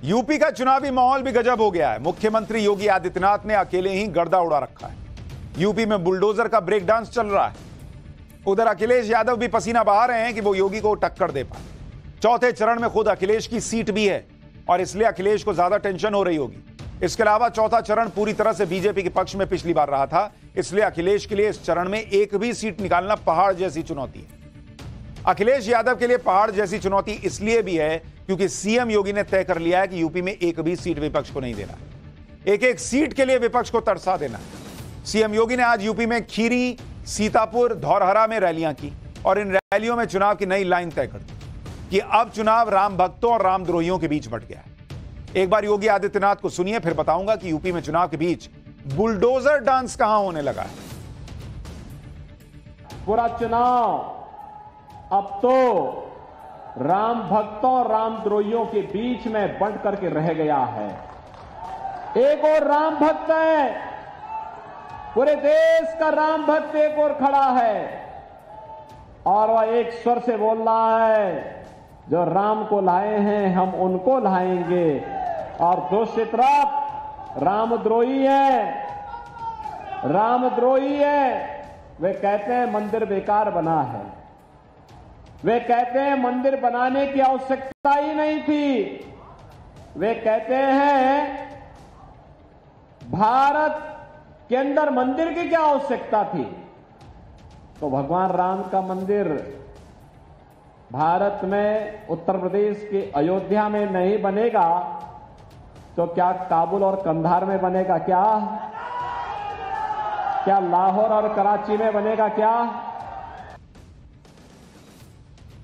UP का चुनावी माहौल भी गजब हो गया है। मुख्यमंत्री योगी आदित्यनाथ ने अकेले ही गर्दा उड़ा रखा है। यूपी में बुलडोजर का ब्रेक डांस चल रहा है। उधर अखिलेश यादव भी पसीना बहा रहे हैं कि वो योगी को टक्कर दे पाए। चौथे चरण में खुद अखिलेश की सीट भी है और इसलिए अखिलेश को ज्यादा टेंशन हो रही होगी। इसके अलावा चौथा चरण पूरी तरह से बीजेपी के पक्ष में पिछली बार रहा था, इसलिए अखिलेश के लिए इस चरण में एक भी सीट निकालना पहाड़ जैसी चुनौती है। अखिलेश यादव के लिए पहाड़ जैसी चुनौती इसलिए भी है क्योंकि सीएम योगी ने तय कर लिया है कि यूपी में एक भी सीट विपक्ष को नहीं देना। एक एक सीट के लिए विपक्ष को तरसा देना है। सीएम योगी ने आज यूपी में खीरी, सीतापुर, धौरहरा में रैलियां की और इन रैलियों में चुनाव की नई लाइन तय कर दी कि अब चुनाव राम भक्तों और रामद्रोहियों के बीच बंट गया है। एक बार योगी आदित्यनाथ को सुनिए, फिर बताऊंगा कि यूपी में चुनाव के बीच बुलडोजर डांस कहां होने लगा है। पूरा चुनाव अब तो राम भक्तों और रामद्रोहियों के बीच में बंट करके रह गया है। एक और राम भक्त है, पूरे देश का राम भक्त एक और खड़ा है और वह एक स्वर से बोल रहा है, जो राम को लाए हैं हम उनको लाएंगे। और दूसरी तरफ रामद्रोही है, वे कहते हैं मंदिर बेकार बना है। वे कहते हैं मंदिर बनाने की आवश्यकता ही नहीं थी। वे कहते हैं भारत के अंदर मंदिर की क्या आवश्यकता थी। तो भगवान राम का मंदिर भारत में उत्तर प्रदेश के अयोध्या में नहीं बनेगा तो क्या काबुल और कंधार में बनेगा? क्या लाहौर और कराची में बनेगा? क्या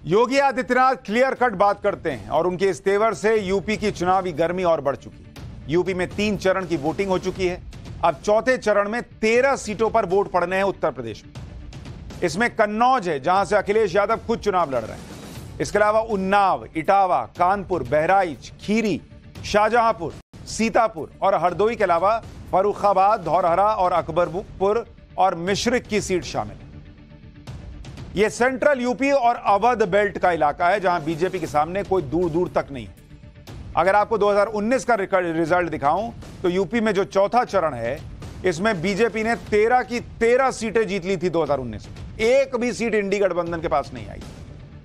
योगी आदित्यनाथ क्लियर कट बात करते हैं और उनके इस तेवर से यूपी की चुनावी गर्मी और बढ़ चुकी है। यूपी में 3 चरण की वोटिंग हो चुकी है। अब चौथे चरण में 13 सीटों पर वोट पड़ने हैं उत्तर प्रदेश में। इसमें कन्नौज है जहां से अखिलेश यादव खुद चुनाव लड़ रहे हैं। इसके अलावा उन्नाव, इटावा, कानपुर, बहराइच, खीरी, शाहजहांपुर, सीतापुर और हरदोई के अलावा फर्रुखाबाद, धौरहरा और अकबरपुर और मिश्रिक की सीट शामिल है। यह सेंट्रल यूपी और अवध बेल्ट का इलाका है जहां बीजेपी के सामने कोई दूर दूर तक नहीं है। अगर आपको 2019 का रिजल्ट दिखाऊं तो यूपी में जो चौथा चरण है इसमें बीजेपी ने 13 की 13 सीटें जीत ली थी 2019 में। एक भी सीट इंडी गठबंधन के पास नहीं आई।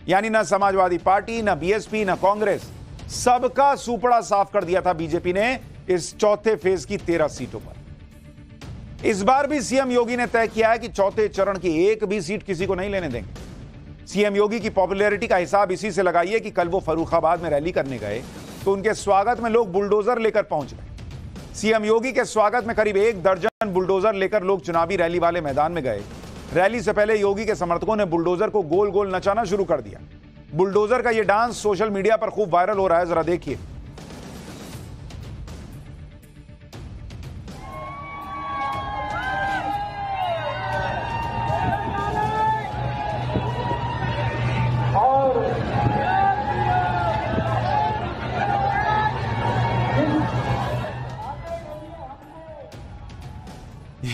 यानी ना समाजवादी पार्टी, ना बीएसपी, ना कांग्रेस, सबका सुपड़ा साफ कर दिया था बीजेपी ने इस चौथे फेज की 13 सीटों पर। इस बार भी सीएम योगी ने तय किया है कि चौथे चरण की एक भी सीट किसी को नहीं लेने देंगे। सीएम योगी की पॉपुलैरिटी का हिसाब इसी से लगाइए कि कल वो फर्रुखाबाद में रैली करने गए तो उनके स्वागत में लोग बुलडोजर लेकर पहुंच गए। सीएम योगी के स्वागत में करीब 1 दर्जन बुलडोजर लेकर लोग चुनावी रैली वाले मैदान में गए। रैली से पहले योगी के समर्थकों ने बुलडोजर को गोल गोल नचाना शुरू कर दिया। बुलडोजर का यह डांस सोशल मीडिया पर खूब वायरल हो रहा है, जरा देखिए।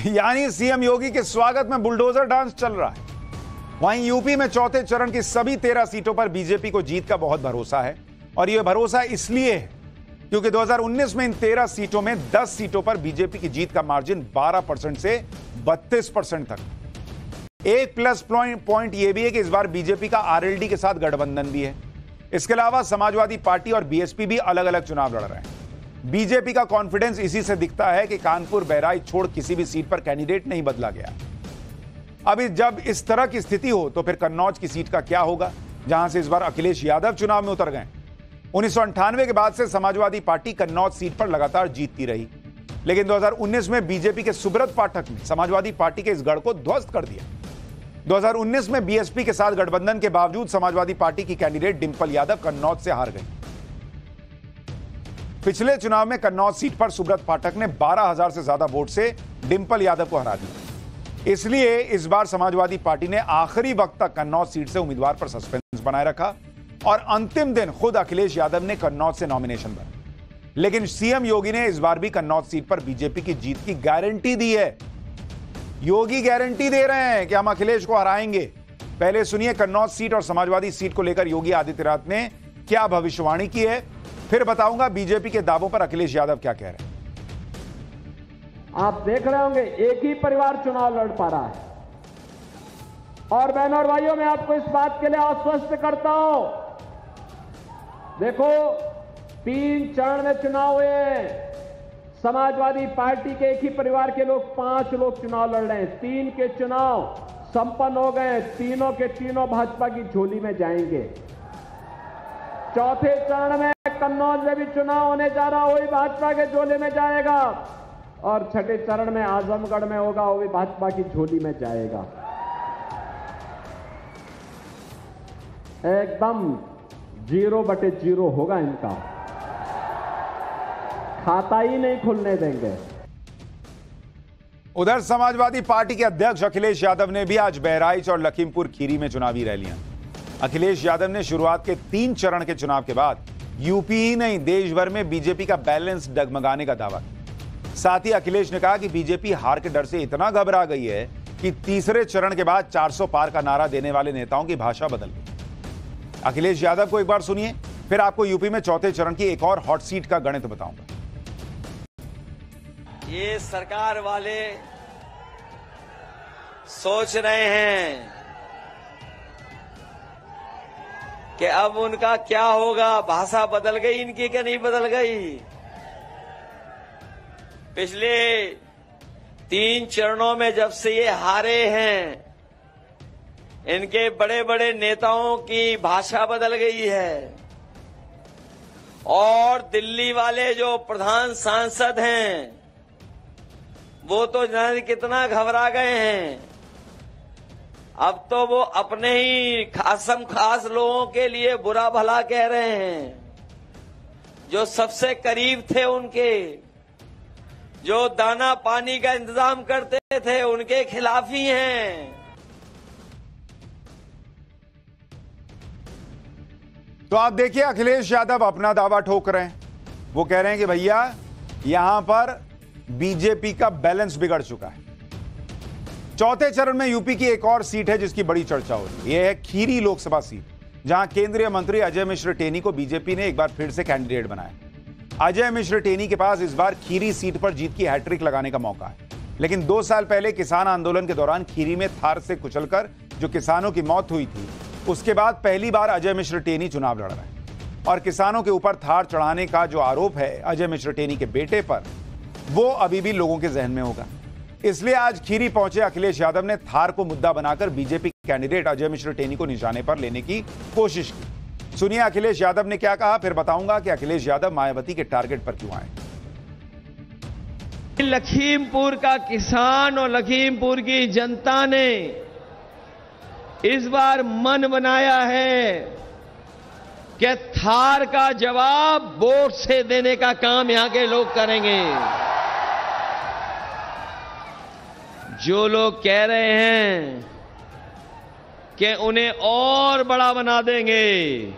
यानी सीएम योगी के स्वागत में बुलडोजर डांस चल रहा है। वहीं यूपी में चौथे चरण की सभी 13 सीटों पर बीजेपी को जीत का बहुत भरोसा है और यह भरोसा इसलिए है क्योंकि 2019 में इन 13 सीटों में 10 सीटों पर बीजेपी की जीत का मार्जिन 12% से 32% तक। एक प्लस पॉइंट यह भी है कि इस बार बीजेपी का आरएलडी के साथ गठबंधन भी है। इसके अलावा समाजवादी पार्टी और बीएसपी भी अलग अलग चुनाव लड़ रहे हैं। बीजेपी का कॉन्फिडेंस इसी से दिखता है कि कानपुर, बहराइच छोड़ किसी भी सीट पर कैंडिडेट नहीं बदला गया। अभी जब इस तरह की स्थिति हो तो फिर कन्नौज की सीट का क्या होगा, जहां से इस बार अखिलेश यादव चुनाव में उतर गए। 1998 के बाद से समाजवादी पार्टी कन्नौज सीट पर लगातार जीतती रही, लेकिन 2019 में बीजेपी के सुब्रत पाठक ने समाजवादी पार्टी के इस गढ़ को ध्वस्त कर दिया। 2019 में बीएसपी के साथ गठबंधन के बावजूद समाजवादी पार्टी की कैंडिडेट डिंपल यादव कन्नौज से हार गई। पिछले चुनाव में कन्नौज सीट पर सुब्रत पाठक ने 12,000 से ज्यादा वोट से डिंपल यादव को हरा दिया। इसलिए इस बार समाजवादी पार्टी ने आखिरी वक्त तक कन्नौज सीट से उम्मीदवार पर सस्पेंस बनाए रखा और अंतिम दिन खुद अखिलेश यादव ने कन्नौज से नॉमिनेशन भरा। लेकिन सीएम योगी ने इस बार भी कन्नौज सीट पर बीजेपी की जीत की गारंटी दी है। योगी गारंटी दे रहे हैं कि हम अखिलेश को हराएंगे। पहले सुनिए कन्नौज सीट और समाजवादी सीट को लेकर योगी आदित्यनाथ ने क्या भविष्यवाणी की है फिर बताऊंगा बीजेपी के दावों पर अखिलेश यादव क्या कह रहे हैं। आप देख रहे होंगे एक ही परिवार चुनाव लड़ पा रहा है। और बहनों और भाइयों, मैं आपको इस बात के लिए आश्वस्त करता हूं, देखो 3 चरण में चुनाव हुए। समाजवादी पार्टी के एक ही परिवार के लोग 5 लोग चुनाव लड़ रहे हैं। 3 के चुनाव संपन्न हो गए, तीनों के तीनों भाजपा की झोली में जाएंगे। चौथे चरण में कन्नौज में भी चुनाव होने जा रहा, वही भाजपा के झोली में जाएगा। और छठे चरण में आजमगढ़ में होगा, वो भी भाजपा की झोली में जाएगा। एकदम 0/0 होगा इनका, खाता ही नहीं खुलने देंगे। उधर समाजवादी पार्टी के अध्यक्ष अखिलेश यादव ने भी आज बहराइच और लखीमपुर खीरी में चुनावी रैलियां। अखिलेश यादव ने शुरुआत के 3 चरण के चुनाव के बाद यूपी ही नहीं देश भर में बीजेपी का बैलेंस डगमगाने का दावा किया। साथ ही अखिलेश ने कहा कि बीजेपी हार के डर से इतना घबरा गई है कि तीसरे चरण के बाद 400 पार का नारा देने वाले नेताओं की भाषा बदल गई। अखिलेश यादव को एक बार सुनिए, फिर आपको यूपी में चौथे चरण की एक और हॉट सीट का गणित बताऊंगा। ये सरकार वाले सोच रहे हैं कि अब उनका क्या होगा, भाषा बदल गई इनकी क्या नहीं बदल गई। पिछले 3 चरणों में जब से ये हारे हैं, इनके बड़े बड़े नेताओं की भाषा बदल गई है। और दिल्ली वाले जो प्रधान सांसद हैं, वो तो जाने कितना घबरा गए हैं। अब तो वो अपने ही खासम खास लोगों के लिए बुरा भला कह रहे हैं, जो सबसे करीब थे उनके, जो दाना पानी का इंतजाम करते थे, उनके खिलाफ ही हैं। तो आप देखिए अखिलेश यादव अपना दावा ठोक रहे हैं। वो कह रहे हैं कि भैया यहां पर बीजेपी का बैलेंस बिगड़ चुका है। चौथे चरण में यूपी की एक और सीट है जिसकी बड़ी चर्चा हो रही है। यह है खीरी लोकसभा सीट, जहां केंद्रीय मंत्री अजय मिश्र टेनी को बीजेपी ने एक बार फिर से कैंडिडेट बनाया। अजय मिश्र टेनी के पास इस बार खीरी सीट पर जीत की हैट्रिक लगाने का मौका है। लेकिन 2 साल पहले किसान आंदोलन के दौरान खीरी में थार से कुचलकर जो किसानों की मौत हुई थी, उसके बाद पहली बार अजय मिश्र टेनी चुनाव लड़ रहे हैं। और किसानों के ऊपर थार चढ़ाने का जो आरोप है अजय मिश्र टेनी के बेटे पर, वो अभी भी लोगों के जहन में होगा। इसलिए आज खीरी पहुंचे अखिलेश यादव ने थार को मुद्दा बनाकर बीजेपी कैंडिडेट अजय मिश्र टेनी को निशाने पर लेने की कोशिश की। सुनिए अखिलेश यादव ने क्या कहा, फिर बताऊंगा कि अखिलेश यादव मायावती के टारगेट पर क्यों आए। लखीमपुर का किसान और लखीमपुर की जनता ने इस बार मन बनाया है कि थार का जवाब वोट से देने का काम यहां के लोग करेंगे। जो लोग कह रहे हैं कि उन्हें और बड़ा बना देंगे,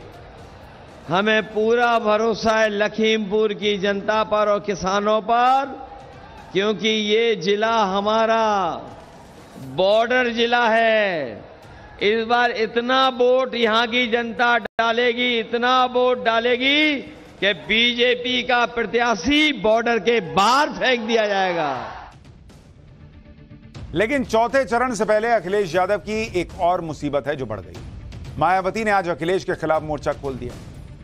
हमें पूरा भरोसा है लखीमपुर की जनता पर और किसानों पर, क्योंकि ये जिला हमारा बॉर्डर जिला है। इस बार इतना वोट यहां की जनता डालेगी, इतना वोट डालेगी कि बीजेपी का प्रत्याशी बॉर्डर के बाहर फेंक दिया जाएगा। लेकिन चौथे चरण से पहले अखिलेश यादव की एक और मुसीबत है जो बढ़ गई। मायावती ने आज अखिलेश के खिलाफ मोर्चा खोल दिया।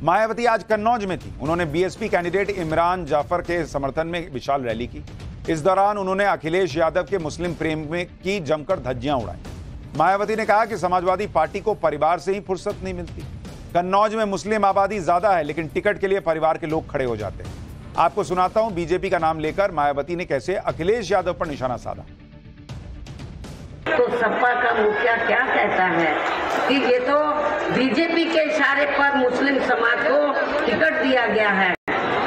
मायावती आज कन्नौज में थी। उन्होंने बीएसपी कैंडिडेट इमरान जाफर के समर्थन में विशाल रैली की। इस दौरान उन्होंने अखिलेश यादव के मुस्लिम प्रेम में की जमकर धज्जियां उड़ाई। मायावती ने कहा कि समाजवादी पार्टी को परिवार से ही फुर्सत नहीं मिलती। कन्नौज में मुस्लिम आबादी ज्यादा है, लेकिन टिकट के लिए परिवार के लोग खड़े हो जाते हैं। आपको सुनाता हूं बीजेपी का नाम लेकर मायावती ने कैसे अखिलेश यादव पर निशाना साधा। तो सपा का मुखिया क्या कहता है कि ये तो बीजेपी के इशारे पर मुस्लिम समाज को टिकट दिया गया है।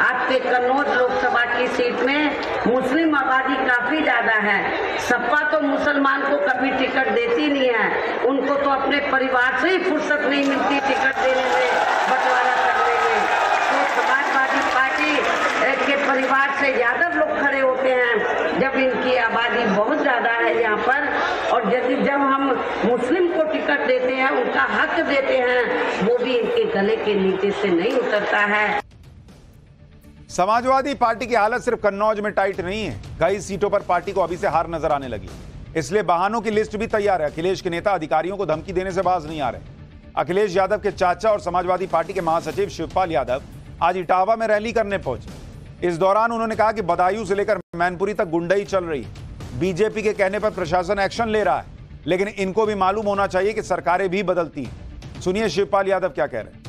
आपके कन्नौज लोकसभा की सीट में मुस्लिम आबादी काफी ज्यादा है। सपा तो मुसलमान को कभी टिकट देती नहीं है। उनको तो अपने परिवार से ही फुर्सत नहीं मिलती टिकट देने में, बंटवारा करने में। तो समाजवादी पार्टी के परिवार से यादव लोग खड़े होते हैं जब इनकी आबादी बहुत ज्यादा है यहाँ पर। और जब हम मुस्लिम को टिकट देते हैं, उनका हक देते हैं, वो भी इनके गले के नीचे से नहीं उतरता है। समाजवादी पार्टी की हालत सिर्फ कन्नौज में टाइट नहीं है, कई सीटों पर पार्टी को अभी से हार नजर आने लगी, इसलिए बहानों की लिस्ट भी तैयार है। अखिलेश के नेता अधिकारियों को धमकी देने से बाज नहीं आ रहे। अखिलेश यादव के चाचा और समाजवादी पार्टी के महासचिव शिवपाल यादव आज इटावा में रैली करने पहुंचे। इस दौरान उन्होंने कहा कि बदायूं से लेकर मैनपुरी तक गुंडई चल रही है। बीजेपी के कहने पर प्रशासन एक्शन ले रहा है, लेकिन इनको भी मालूम होना चाहिए कि सरकारें भी बदलती हैं। सुनिए शिवपाल यादव क्या कह रहे हैं।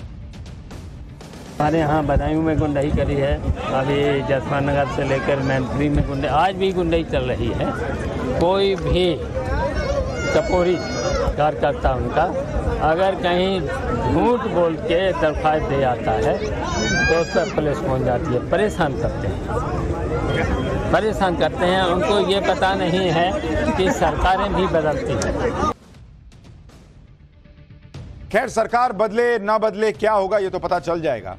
हमारे यहाँ बदायूं में गुंडई करी है, अभी जसपाल नगर से लेकर मैनपुरी में गुंडई, आज भी गुंडई चल रही है। कोई भी टपोरी कार्यकर्ता उनका अगर कहीं झूठ बोल के दरख्वास्त दे आता है तो उस पर पुलिस पहुँच जाती है। परेशान करते हैं। उनको ये पता नहीं है कि सरकारें भी बदलती हैं। खैर, सरकार बदले ना बदले क्या होगा ये तो पता चल जाएगा।